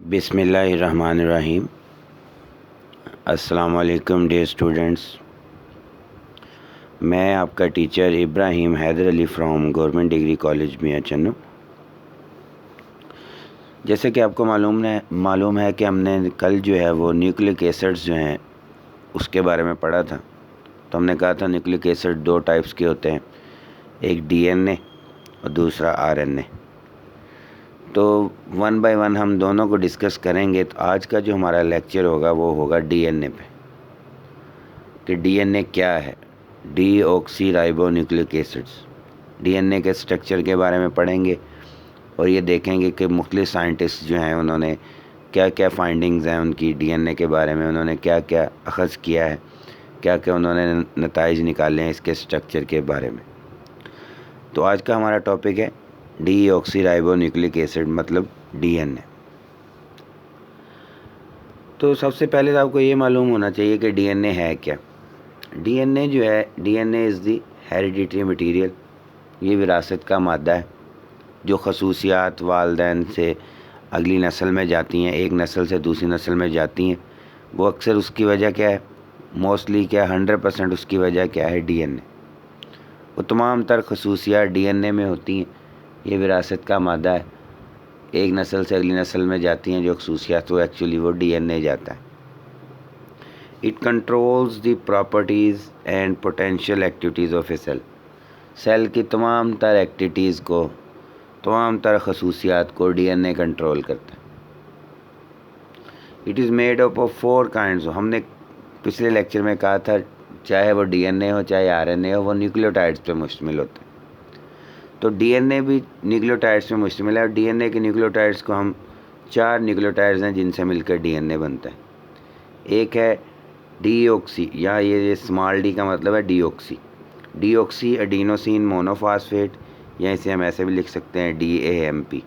बिस्मिल्लाहिर्रहमानिर्रहीम। अस्सलाम वालेकुम डियर स्टूडेंट्स। मैं आपका teacher Ibrahim Haider Ali from government degree college Mian Channu. जैसे कि आपको मालूम है कि हमने कल जो है वो न्यूक्लिक एसिड्स जो हैं उसके बारे में पढ़ा था। तो हमने कहा था न्यूक्लिक एसिड दो टाइप्स के होते हैं, एक डीएनए और दूसरा आरएनए। तो वन बाय वन हम दोनों को डिस्कस करेंगे। तो आज का जो हमारा लेक्चर होगा वो होगा डीएनए पे, कि डीएनए क्या है, deoxy ribo nucleic acids. DNA के स्ट्रक्चर के बारे में पढ़ेंगे और ये देखेंगे कि मुख्तलिफ साइंटिस्ट जो हैं उन्होंने क्या क्या फाइंडिंग्स हैं उनकी डीएनए के बारे में, उन्होंने क्या क्या अखज़ किया है, क्या क्या उन्होंने नताइज निकाले हैं इसके स्ट्रक्चर के बारे में। तो आज का हमारा टॉपिक है डीऑक्सी राइबो न्यूक्लिक एसिड, मतलब डीएनए। तो सबसे पहले तो आपको ये मालूम होना चाहिए कि डीएनए है क्या। डीएनए जो है, DNA is the hereditary material. ये विरासत का मादा है जो खसूसियात वालिदैन से अगली नस्ल में जाती हैं, एक नस्ल से दूसरी नस्ल में जाती हैं। वो अक्सर उसकी वजह क्या है, मोस्टली क्या 100% उसकी वजह क्या है, डीएनए। वो तमाम तर खसूसियात डीएनए में होती हैं। ये विरासत का मादा है, एक नस्ल से अगली नस्ल में जाती हैं जो खसूसियात, वो एक्चुअली वो डीएनए जाता है। It controls the properties and potential activities of a cell. Cell की तमाम तर एक्टिविटीज़ को, तमाम तर खसूसियात को डीएनए कंट्रोल करता है। It is made up of 4 kinds. हमने पिछले लेक्चर में कहा था चाहे वो डीएनए हो चाहे आरएनए हो, वो न्यूक्लियोटाइड्स पे मुश्तमिल होते हैं। तो डीएनए भी न्यूक्लियोटाइड्स पे मुश्तमिल है। और डीएनए के न्यूक्लियोटाइड्स को हम 4 न्यूक्लियोटाइड्स हैं जिनसे मिलकर डीएनए बनता है। एक है डीऑक्सी, या ये स्मॉल डी का मतलब है डीऑक्सी। डीऑक्सी एडिनोसिन मोनोफॉस्फेट, या इसे हम ऐसे भी लिख सकते हैं DAMP।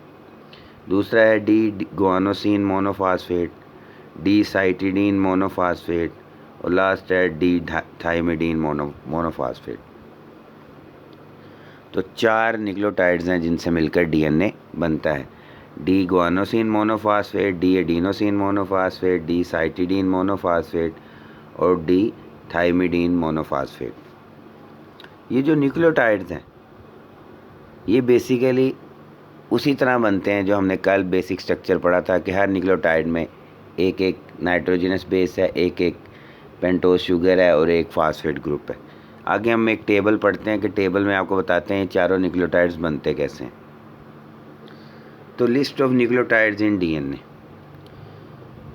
दूसरा है D guanosine monophosphate, D cytidine monophosphate, और लास्ट है डी थाइमिडीन मोनोफॉस्फेट। तो 4 न्यूक्लियोटाइड्स हैं जिनसे मिलकर डीएनए बनता है। D guanosine monophosphate, D adenosine monophosphate, D cytidine monophosphate और डी थाइमिडीन मोनोफॉस्फेट। ये जो न्यूक्लियोटाइड्स हैं ये बेसिकली उसी तरह बनते हैं जो हमने कल बेसिक स्ट्रक्चर पढ़ा था, कि हर न्यूक्लियोटाइड में एक एक नाइट्रोजनस बेस है, एक एक पेंटोज शुगर है और एक फास्फेट ग्रुप है। आगे हम एक टेबल पढ़ते हैं कि टेबल में आपको बताते हैं चारों न्यूक्लियोटाइड्स बनते कैसे हैं। तो list of nucleotides in DNA.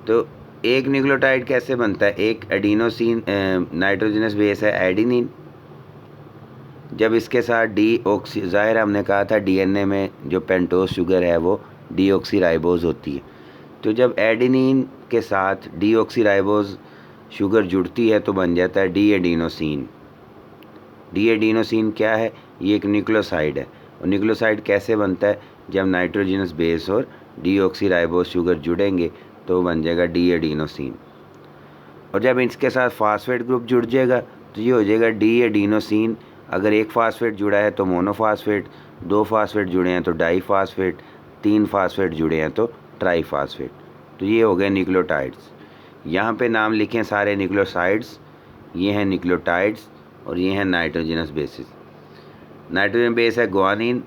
तो एक न्यूक्लियोटाइड कैसे बनता है, एक एडिनोसिन नाइट्रोजनस बेस है एडिनिन। जब इसके साथ डीऑक्सी, ज़ाहिर हमने कहा था डीएनए में जो पेंटोज शुगर है वो डीऑक्सी राइबोज होती है। तो जब एडिनिन के साथ डीऑक्सी राइबोज शुगर जुड़ती है तो बन जाता है डी एडिनोसिन। डी एडिनोसिन क्या है, ये एक न्यूक्लियोसाइड है। और न्यूक्लियोसाइड कैसे बनता है, जब नाइट्रोजनस बेस और डीऑक्सी राइबोज शुगर जुड़ेंगे तो बन जाएगा डी एडिनोसिन। और जब इसके साथ फास्फेट ग्रुप जुड़ जाएगा तो ये हो जाएगा डी एडिनोसिन। अगर एक फास्फेट जुड़ा है तो मोनोफॉस्फेट, 2 फास्फेट जुड़े हैं तो डाईफॉस्फेट, 3 फास्फेट जुड़े हैं तो ट्राईफॉस्फेट। तो ये हो गए न्यूक्लियोटाइड्स। यहाँ पे नाम लिखें सारे न्यूक्लियोसाइड्स। ये हैं न्यूक्लियोटाइड्स और ये हैं नाइट्रोजनस बेसिस। नाइट्रोजन बेस है गुआनिन,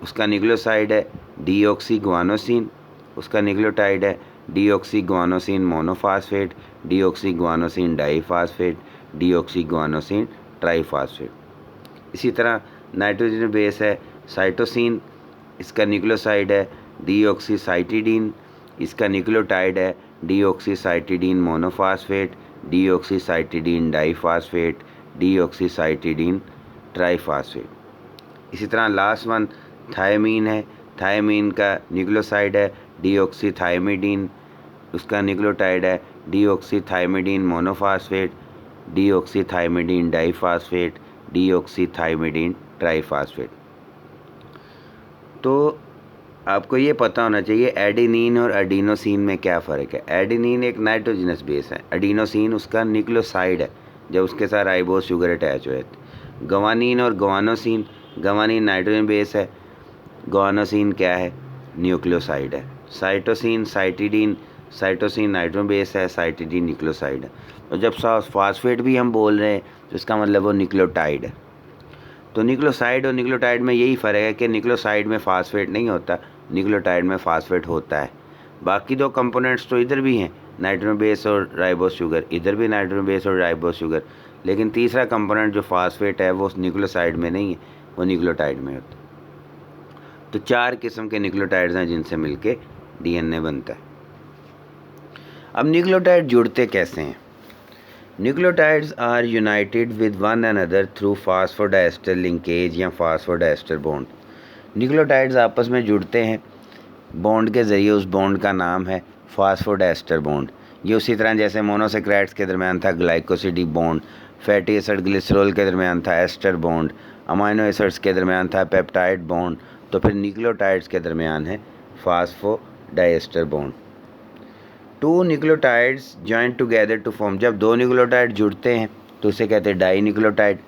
उसका न्यूक्लियोसाइड है डीऑक्सी गुआनोसिन, उसका न्यूक्लियोटाइड है deoxy guanosine monophosphate, deoxy guanosine diphosphate, deoxy guanosine triphosphate. इसी तरह नाइट्रोजन बेस है साइटोसिन, इसका न्यूक्लियोसाइड है डीऑक्सी साइटिडीन, इसका न्यूक्लियोटाइड है deoxy cytidine monophosphate, deoxy cytidine diphosphate, deoxy cytidine triphosphate. इसी तरह लास्ट वन थायमीन है। थायमीन का न्यूक्लियोसाइड है डीऑक्सी थाइमिडीन, उसका न्यूक्लियोटाइड है deoxy thymidine monophosphate, deoxy thymidine diphosphate, deoxy thymidine triphosphate. तो आपको ये पता होना चाहिए एडेनिन और एडिनोसिन में क्या फ़र्क है। एडेनिन एक नाइट्रोजनस बेस है, एडिनोसिन उसका न्यूक्लियोसाइड है जब उसके साथ राइबोज शुगर अटैच हुए थे। गवानीन और गवानोसिन, गवानीन नाइट्रोजन बेस है, गवानोसिन क्या है, न्यूक्लियोसाइड है। Cytosine, cytidine, cytosine nitro base है, साइटिडीन न्यूक्लियोसाइड है। तो जब फास्फेट भी हम बोल रहे हैं तो इसका मतलब वो न्यूक्लियोटाइड है। तो न्यूक्लियोसाइड और न्यूक्लियोटाइड में यही फ़र्क है कि न्यूक्लियोसाइड में फास्फेट नहीं होता, न्यूक्लियोटाइड में फास्फेट होता है। बाकी दो कंपोनेंट्स तो इधर भी हैं, नाइट्रो बेस और राइबोस शुगर, इधर भी नाइट्रो बेस और राइबोस शुगर, लेकिन तीसरा कंपोनेंट जो फास्फेट है वो न्यूक्लियोसाइड में नहीं है, वो न्यूक्लियोटाइड में होता है। तो 4 किस्म के न्यूक्लियोटाइड्स हैं जिनसे मिलके डीएनए बनता है। अब न्यूक्लियोटाइड जुड़ते कैसे हैं? Nucleotides are united with one another through phosphodiester linkage या फास्फोडाइस्टर बॉन्ड। न्यूक्लियोटाइड्स आपस में जुड़ते हैं बॉन्ड के ज़रिए, उस बॉन्ड का नाम है फास्फोडाइस्टर बॉन्ड। ये उसी तरह जैसे मोनोसेक्राइड्स के दरमियान था glycosidic bond, fatty acid glycerol के दरमियान था एस्टर बॉन्ड, अमाइनो एसिड्स के दरमियान था पेप्टाइड बॉन्ड, तो फिर न्यूक्लियोटाइड्स के दरमियान है phosphodiester bond. 2 nucleotides joint together to form, जब 2 न्यूक्लियोटाइड जुड़ते हैं तो उसे कहते हैं डाई न्यूक्लियोटाइड।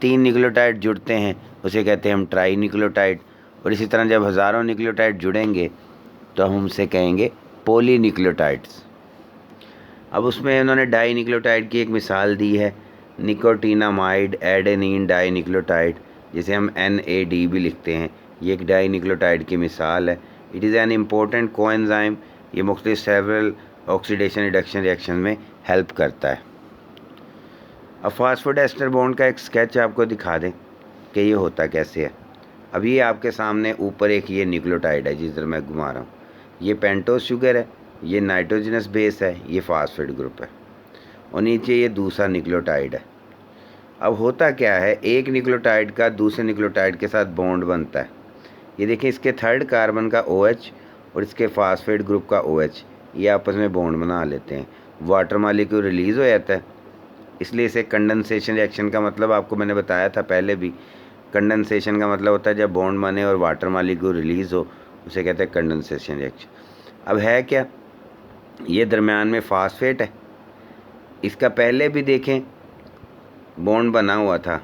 3 न्यूक्लियोटाइड जुड़ते हैं उसे कहते हैं हम ट्राई न्यूक्लियोटाइड। और इसी तरह जब हज़ारों न्यूक्लियोटाइड जुड़ेंगे तो हम उसे कहेंगे पॉली न्यूक्लियोटाइड्स। अब उसमें उन्होंने डाई न्यूक्लियोटाइड की एक मिसाल दी है, निकोटीनामाइड एडेनिन डाई न्यूक्लियोटाइड, जिसे हम NAD भी लिखते हैं। ये एक डाई न्यूक्लियोटाइड की मिसाल है। It is an important coenzyme, ये मुख्तलिफ सेवरल ऑक्सीडेशन रिडक्शन रिएक्शन में हेल्प करता है। अब फास्फोडाइस्टर बॉन्ड का एक स्केच आपको दिखा दें कि ये होता कैसे है। अब ये आपके सामने ऊपर एक ये न्यूक्लियोटाइड है जिस तरह मैं घुमा रहा हूँ, ये पेंटोस शुगर है, ये नाइट्रोजनस बेस है, ये फास्फेट ग्रुप है, और नीचे ये दूसरा न्यूक्लियोटाइड है। अब होता क्या है, एक न्यूक्लियोटाइड का दूसरे न्यूक्लियोटाइड के साथ बॉन्ड बनता है। ये देखिए, इसके 3rd कार्बन का OH और इसके फास्फेट ग्रुप का OH, ये आपस में बॉन्ड बना लेते हैं, वाटर मॉलिक्यूल रिलीज़ हो जाता है। इसलिए इसे कंडेंसेशन रिएक्शन का मतलब आपको मैंने बताया था पहले भी। कंडेंसेशन का मतलब होता है जब बॉन्ड बने और वाटर मॉलिक्यूल रिलीज़ हो, उसे कहते हैं कंडेंसेशन रिएक्शन। अब है क्या, ये दरमियान में फास्फेट है, इसका पहले भी देखें बॉन्ड बना हुआ था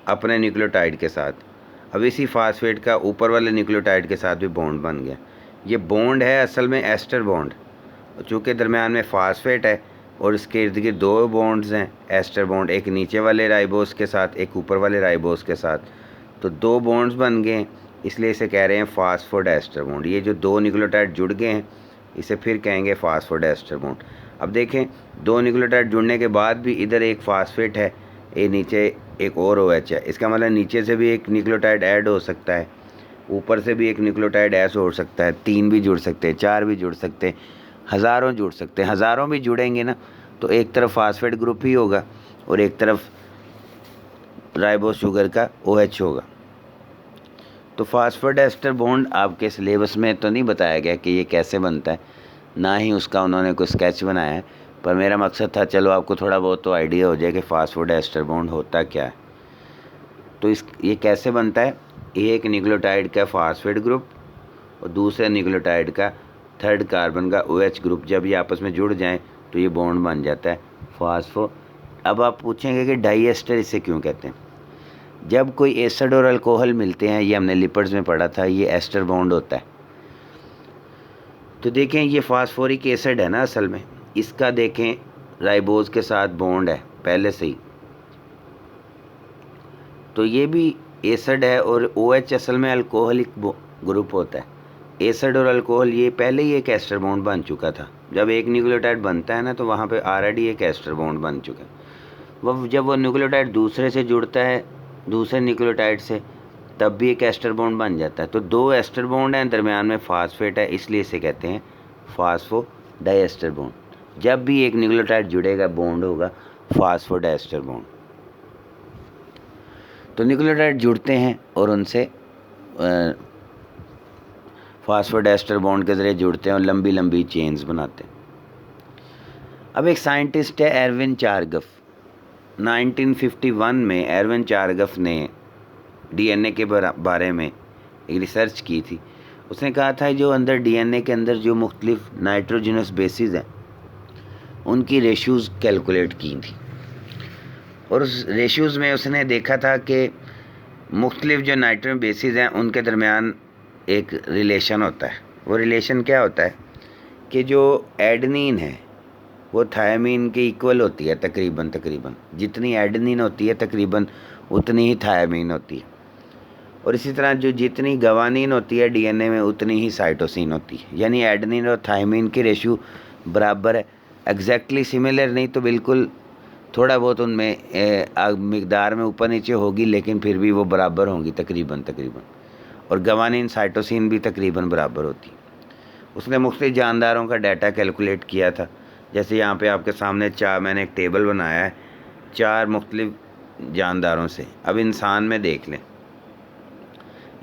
अपने न्यूक्लियोटाइड के साथ। अब इसी फास्फेट का ऊपर वाले न्यूक्लियोटाइड के साथ भी बॉन्ड बन गया। ये बॉन्ड है असल में एस्टर बॉन्ड, चूँकि दरमियान में फास्फेट है और इसके इर्द गिर्द 2 बॉन्ड्स हैं एस्टर बॉन्ड, एक नीचे वाले राइबोस के साथ, एक ऊपर वाले राइबोस के साथ, तो 2 बॉन्ड्स बन गए हैं, इसलिए इसे कह रहे हैं फास्फोडाइस्टर बॉन्ड। ये जो 2 न्यूक्लियोटाइड जुड़ गए हैं इसे फिर कहेंगे फास्फोडाइस्टर बॉन्ड। अब देखें, 2 न्यूक्लियोटाइड जुड़ने के बाद भी इधर एक फास्फेट है, ये नीचे एक और OH है, इसका मतलब नीचे से भी एक न्यूक्लियोटाइड ऐड हो सकता है, ऊपर से भी एक न्यूक्लियोटाइड ऐसे हो सकता है, 3 भी जुड़ सकते हैं, 4 भी जुड़ सकते हैं, हज़ारों जुड़ सकते हैं। हज़ारों भी जुड़ेंगे ना तो एक तरफ फास्फेट ग्रुप ही होगा और एक तरफ राइबोस शुगर का OH होगा। तो फास्फोडाइस्टर बॉन्ड आपके सिलेबस में तो नहीं बताया गया कि ये कैसे बनता है, ना ही उसका उन्होंने कोई स्केच बनाया है, पर मेरा मकसद था चलो आपको थोड़ा बहुत तो आइडिया हो जाए कि फास्फोडाइस्टर बॉन्ड होता क्या है। तो ये कैसे बनता है, एक न्यूक्लियोटाइड का फास्फेट ग्रुप और दूसरे न्यूक्लियोटाइड का 3rd कार्बन का OH ग्रुप, जब ये आपस में जुड़ जाएं तो ये बॉन्ड बन जाता है फास्फो। अब आप पूछेंगे कि डाई एस्टर इसे क्यों कहते हैं? जब कोई एसिड और अल्कोहल मिलते हैं, ये हमने लिपिड्स में पढ़ा था, ये एस्टर बॉन्ड होता है। तो देखें, ये फास्फोरिक एसिड है ना असल में, इसका देखें राइबोज के साथ बॉन्ड है पहले से ही, तो ये भी एसिड है और OH असल में अल्कोहलिक ग्रुप होता है। एसिड और अल्कोहल ये पहले ही एक एस्टर बॉन्ड बन चुका था। जब एक न्यूक्लियोटाइड बनता है ना तो वहाँ पे ऑलरेडी एक एस्टर बॉन्ड बन चुका है। जब वो न्यूक्लियोटाइड दूसरे से जुड़ता है, दूसरे न्यूक्लियोटाइड से, तब भी एक एस्टर बॉन्ड बन जाता है। तो 2 एस्टर बॉन्ड हैं, दरमियान में फास्फेट है, इसलिए इसे कहते हैं फास्फोडाइस्टर बॉन्ड। जब भी एक न्यूक्लियोटाइड जुड़ेगा बॉन्ड होगा फास्फोडाइस्टर बॉन्ड। तो न्यूक्लियोटाइड जुड़ते हैं और उनसे फास्फोडाइस्टर बॉन्ड के ज़रिए जुड़ते हैं और लंबी लंबी चेन्स बनाते हैं। अब एक साइंटिस्ट है एरविन चारगफ, 1951 में एरविन चारगफ ने DNA के बारे में एक रिसर्च की थी। उसने कहा था जो अंदर DNA के अंदर जो मुख्तलिफ नाइट्रोजनस बेसिस हैं उनकी रेशूज़ कैलकुलेट की थी, और उस रेशूज़ में उसने देखा था कि मुख्तलिफ जो नाइट्रोजन बेसिस हैं उनके दरमियान एक रिलेशन होता है। वो रिलेशन क्या होता है कि जो एडनिन है वो थायमीन के इक्वल होती है, तकरीबन जितनी एडनिन होती है तकरीबन उतनी ही थायमीन होती है। और इसी तरह जो जितनी गवानीन होती है डीएनए में उतनी ही साइटोसिन होती है। यानी एडनिन और थायमीन की रेशियो बराबर है, एग्जैक्टली सिमिलर नहीं तो बिल्कुल थोड़ा बहुत उनमें मिकदार में ऊपर नीचे होगी, लेकिन फिर भी वो बराबर होंगी तकरीबन। और गवानीन साइटोसिन भी तकरीबन बराबर होती है। उसने मुख्तलिफ जानदारों का डाटा कैलकुलेट किया था। जैसे यहाँ पे आपके सामने मैंने एक टेबल बनाया है 4 मुख्तलिफ जानदारों से। अब इंसान में देख लें,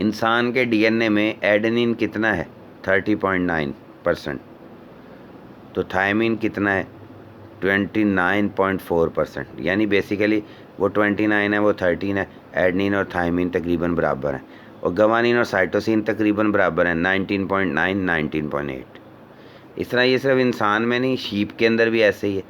इंसान के डीएनए में एडेनिन कितना है 30.9%, तो थायमीन कितना है 29.4%। यानी बेसिकली वो 29 है वो 13 है। एडेनिन और थायमीन तकरीबन बराबर हैं। और गवानीन और साइटोसिन तकरीबन बराबर हैं 19.9 19.8। इस तरह ये सिर्फ इंसान में नहीं, शीप के अंदर भी ऐसे ही है।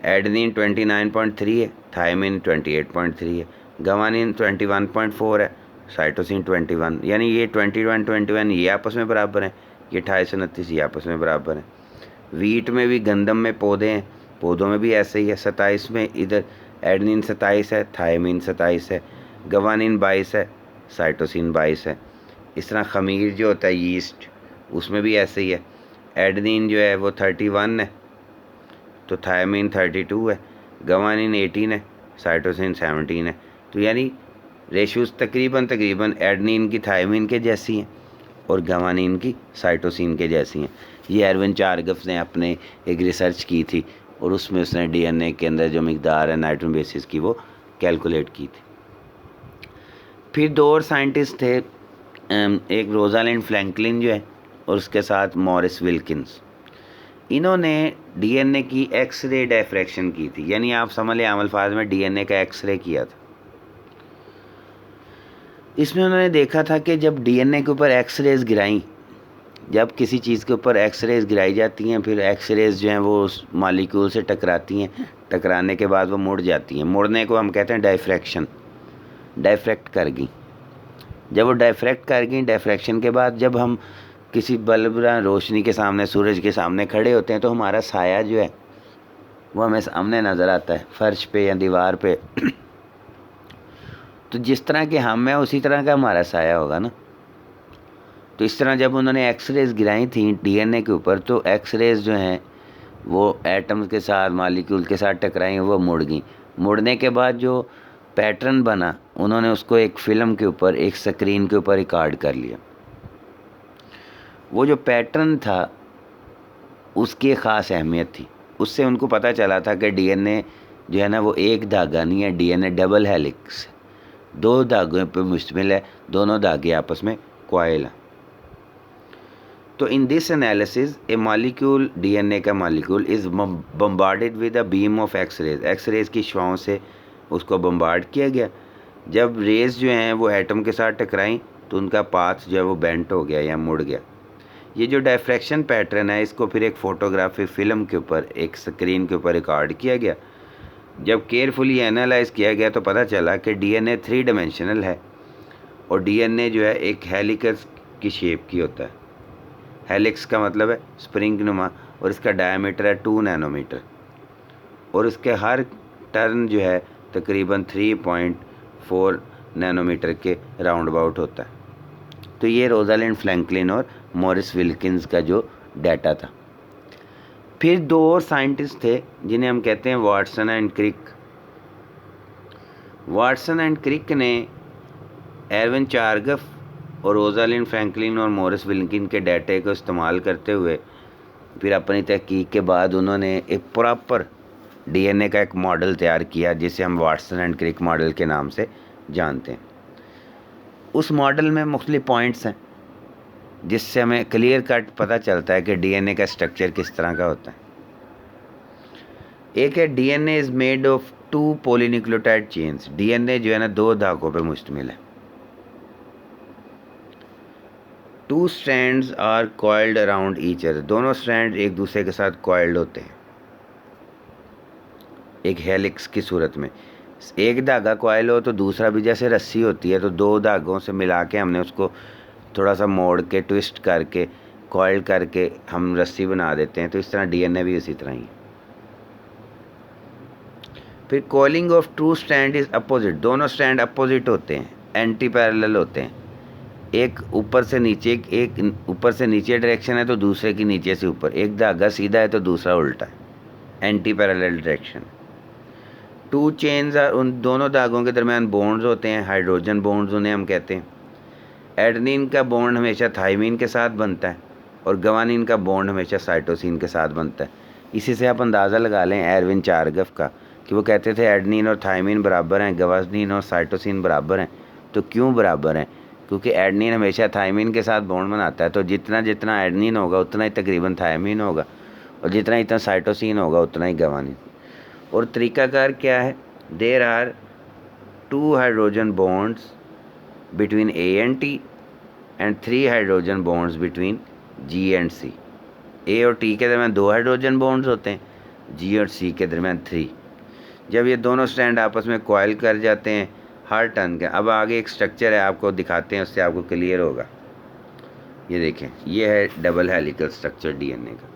एडेनिन 29.3 है, थायमीन 28.3 है, गवानीन 21.4 है, साइटोसिन 21। यानी ये 21 ये आपस में बराबर हैं, ये 2829 ये आपस में बराबर हैं। वीट में भी, गंदम में पौधे हैं, पौधों में भी ऐसे ही है। 27 में इधर एडेनिन 27 है, थायमीन 27 है, गवानीन 22 है, साइटोसिन 22 है। इस तरह खमीर जो होता है यीस्ट, उसमें भी ऐसे ही है। एडेनिन जो है वो 31 है, तो थायमीन 32 है, गवानीन 18 है, साइटोसिन 17 है। तो यानी रेशूज़ तकरीबन एडेनिन की थायमीन के जैसी हैं और गवानीन की साइटोसिन के जैसी हैं। ये एरविन चारगफ ने अपने एक रिसर्च की थी और उसमें उसने डीएनए के अंदर जो मिकदार है नाइट्रोजन बेसिस की वो कैलकुलेट की थी। फिर 2 और साइंटिस्ट थे, एक रोजालिंड फ्रैंकलिन जो है और उसके साथ मॉरिस विल्किंस। इन्होंने डीएनए की एक्सरे डायफ्रैक्शन की थी। यानी आप समझ लें आम अल्फाज में डीएनए का एक्सरे किया था। इसमें उन्होंने देखा था कि जब डीएनए के ऊपर एक्सरेज गिराई, जब किसी चीज़ के ऊपर एक्सरेज गिराई जाती हैं, फिर एक्सरेज जो हैं वो उस मॉलिक्यूल से टकराती हैं, टकराने के बाद वो मुड़ जाती हैं। मुड़ने को हम कहते हैं डायफ्रैक्शन। डायफ्रैक्ट कर गई। जब वो डायफ्रैक्ट कर गई, डायफ्रैक्शन के बाद जब हम किसी बल्ब रोशनी के सामने, सूरज के सामने खड़े होते हैं तो हमारा साया जो है वो हमें सामने नज़र आता है, फर्श पे या दीवार पे। तो जिस तरह के हम हैं उसी तरह का हमारा साया होगा ना। तो इस तरह जब उन्होंने एक्सरेज गिराई थी डीएनए के ऊपर, तो एक्सरेज जो हैं वो एटम्स के साथ, मॉलिक्यूल के साथ टकराई, वो मुड़ गई। मुड़ने के बाद जो पैटर्न बना, उन्होंने उसको एक फ़िल्म के ऊपर, एक स्क्रीन के ऊपर रिकॉर्ड कर लिया। वो जो पैटर्न था उसकी एक ख़ास अहमियत थी। उससे उनको पता चला था कि डीएनए जो है ना वो एक धागा नहीं है, डीएनए डबल हेलिक्स, 2 धागों पर मुश्तमिल है, दोनों धागे आपस में कॉइल हैं। तो in this analysis a molecule, DNA का molecule is bombarded with a beam of X-rays. X-rays की शुआओं से उसको बम्बार्ड किया गया। जब रेज जो हैं वो एटम के साथ टकराई तो उनका पाथ जो है वो बेंट हो गया या मुड़ गया। ये जो डायफ्रैक्शन पैटर्न है इसको फिर एक फ़ोटोग्राफी फ़िल्म के ऊपर, एक स्क्रीन के ऊपर रिकॉर्ड किया गया। जब केयरफुली एनालाइज किया गया तो पता चला कि डीएनए 3 डायमेंशनल है और डीएनए जो है एक हेलिक्स की शेप की होता है। हेलिक्स का मतलब है स्प्रिंग नुमा, और इसका डायमीटर है 2 नैनोमीटर और इसके हर टर्न जो है तकरीबन 3.4 नैनोमीटर के राउंड अबाउट होता है। तो ये रोजालिंड फ्रैंकलिन और मॉरिस विल्किंस का जो डाटा था। फिर 2 और साइंटिस्ट थे जिन्हें हम कहते हैं Watson and Crick. Watson and Crick ने एरविन चारगफ और रोजालिंड फ्रैंकलिन और मॉरिस विल्किन के डाटे को इस्तेमाल करते हुए फिर अपनी तहकीक के बाद उन्होंने एक प्रॉपर डीएनए का एक मॉडल तैयार किया जिसे हम वाटसन एंड क्रिक मॉडल के नाम से जानते हैं। उस मॉडल में मुख्तलिफ पॉइंट्स हैं जिससे हमें क्लियर कट पता चलता है कि डीएनए का स्ट्रक्चर किस तरह का होता है। एक है DNA is made of 2 polynucleotide chains. DNA जो है ना 2 धागों पे मुश्तमिल है। 2 strands are coiled around each other. दोनों स्ट्रैंड एक दूसरे के साथ कॉइल्ड होते हैं एक हेलिक्स की सूरत में। एक धागा कॉइल हो तो दूसरा भी जैसे रस्सी होती है, तो 2 धागों से मिला के हमने उसको थोड़ा सा मोड़ के, ट्विस्ट करके कॉइल करके हम रस्सी बना देते हैं, तो इस तरह डीएनए भी उसी तरह ही है। फिर calling of two strand is opposite, दोनों स्ट्रैंड अपोजिट होते हैं, एंटी पैरेलल होते हैं। एक ऊपर से नीचे, एक ऊपर से नीचे डायरेक्शन है तो दूसरे की नीचे से ऊपर, एक धागा सीधा है तो दूसरा उल्टा है, anti parallel direction. Two chains are, उन दोनों धागों के दरमियान बॉन्ड्स होते हैं, हाइड्रोजन बॉन्ड्स उन्हें हम कहते हैं। एडेनिन का बॉन्ड हमेशा थाइमिन के साथ बनता है और गवानिन का बॉन्ड हमेशा साइटोसिन के साथ बनता है। इसी से आप अंदाज़ा लगा लें एरविन चारगफ का, कि वो कहते थे एडेनिन और थाइमिन बराबर हैं, गवानिन और साइटोसिन बराबर हैं। तो क्यों बराबर हैं? क्योंकि एडेनिन हमेशा थाइमिन के साथ बॉन्ड बनाता है, तो जितना जितना एडेनिन होगा उतना ही तकरीबन थाइमिन होगा, और जितना जितना साइटोसिन होगा उतना ही गवानिन। और तरीकाकार क्या है? There are 2 hydrogen bonds between A and T and 3 hydrogen bonds between G and C। A और T के दरमियान 2 हाइड्रोजन बॉन्ड्स होते हैं, G और C के दरमियान 3। जब ये दोनों स्ट्रैंड आपस में कॉइल कर जाते हैं हर टर्न के, अब आगे एक स्ट्रक्चर है आपको दिखाते हैं, उससे आपको क्लियर होगा। ये देखें, ये है डबल हेलिकल स्ट्रक्चर डीएनए का।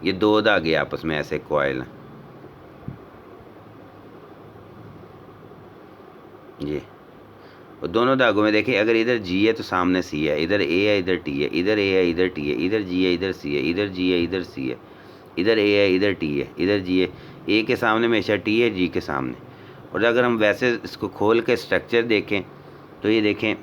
ये 2 धागे आपस में ऐसे कॉइल हैं, ये, और दोनों धागों में देखिए, अगर इधर G है तो सामने C है, इधर A है इधर T है, इधर A है इधर T है, इधर G है इधर C है, इधर G है इधर C है, इधर A है इधर T है, इधर G है, A के सामने हमेशा T है, G के सामने। और अगर हम वैसे इसको खोल के स्ट्रक्चर देखें तो ये देखें,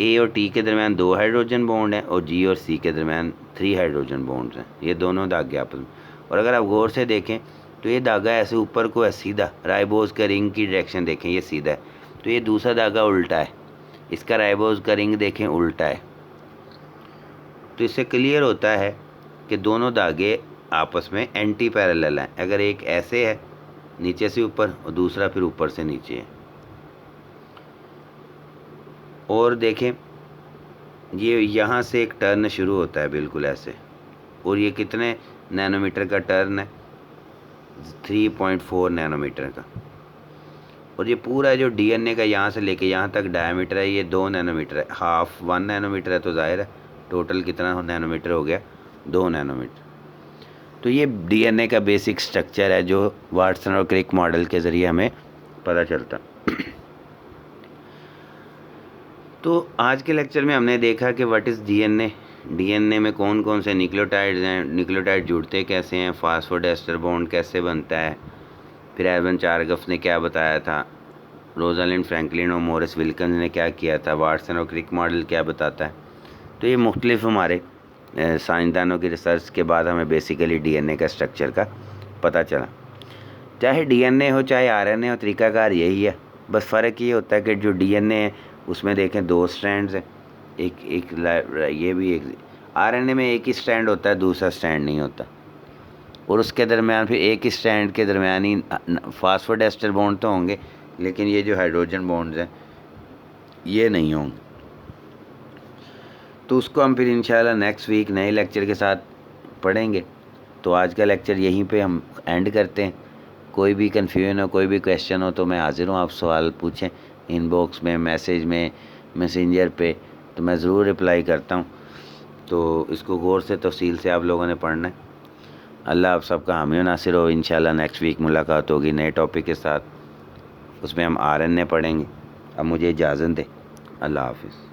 A और T के दरमियान 2 हाइड्रोजन बॉन्ड हैं और G और C के दरमियान 3 हाइड्रोजन बॉन्ड्स हैं, ये दोनों धागे आपस में। और अगर आप गौर से देखें तो ये धागा ऐसे ऊपर को है सीधा, राइबोज का रिंग की डायरेक्शन देखें, ये सीधा है, तो ये दूसरा धागा उल्टा है, इसका राइबोज का रिंग देखें उल्टा है। तो इससे क्लियर होता है कि दोनों धागे आपस में एंटी पैरेलल हैं। अगर एक ऐसे है नीचे से ऊपर और दूसरा फिर ऊपर से नीचे है। और देखें, ये यहाँ से एक टर्न शुरू होता है बिल्कुल ऐसे, और ये कितने नैनोमीटर का टर्न है? 3.4 नैनोमीटर का। और ये पूरा जो डीएनए का यहाँ से लेके यहाँ तक डायमीटर है, ये 2 नैनोमीटर है, हाफ 1 नैनोमीटर है, तो जाहिर है टोटल कितना नैनोमीटर हो गया? 2 नैनोमीटर। तो ये डीएनए का बेसिक स्ट्रक्चर है जो वाटसन और क्रिक मॉडल के ज़रिए हमें पता चलता। तो आज के लेक्चर में हमने देखा कि व्हाट इज़ डीएनए, डीएनए में कौन कौन से न्यूक्लियोटाइड्स हैं, न्यूक्लियोटाइड जुड़ते कैसे हैं, फास्फोडेस्टर बॉन्ड कैसे बनता है, फिर एरविन चारगफ ने क्या बताया था, रोजालिंड फ्रैंकलिन और मॉरिस विल्किंस ने क्या किया था, वाटसन और क्रिक मॉडल क्या बताता है। तो ये मुख्तलिफ हमारे साइंसदानों की रिसर्च के बाद हमें बेसिकली डीएनए का स्ट्रक्चर का पता चला। चाहे डीएनए हो चाहे आरएनए हो, तरीकाकार यही है, बस फ़र्क ये होता है कि जो डीएनए है उसमें देखें 2 स्ट्रैंड्स हैं, ये भी एक, आरएनए में एक ही स्ट्रैंड होता है, दूसरा स्ट्रैंड नहीं होता, और उसके दरमियान फिर एक ही स्ट्रैंड के दरमियान ही फास्फोडेस्टर बॉन्ड तो होंगे, लेकिन ये जो हाइड्रोजन बॉन्ड्स हैं ये नहीं होंगे। तो उसको हम फिर इंशाल्लाह नेक्स्ट वीक नए लेक्चर के साथ पढ़ेंगे। तो आज का लेक्चर यहीं पे हम एंड करते हैं। कोई भी कन्फ्यूजन हो, कोई भी क्वेश्चन हो तो मैं हाज़िर हूँ, आप सवाल पूछें इनबॉक्स में, मैसेज में, मैसेंजर पे, तो मैं ज़रूर रिप्लाई करता हूँ। तो इसको गौर से तफसील से आप लोगों ने पढ़ना है। अल्लाह आप सबका हामी नासिर हो। इंशाल्लाह नेक्स्ट वीक मुलाकात होगी नए टॉपिक के साथ, उसमें हम आरएनए पढ़ेंगे। अब मुझे इजाज़त दें, अल्लाह हाफ़िज़।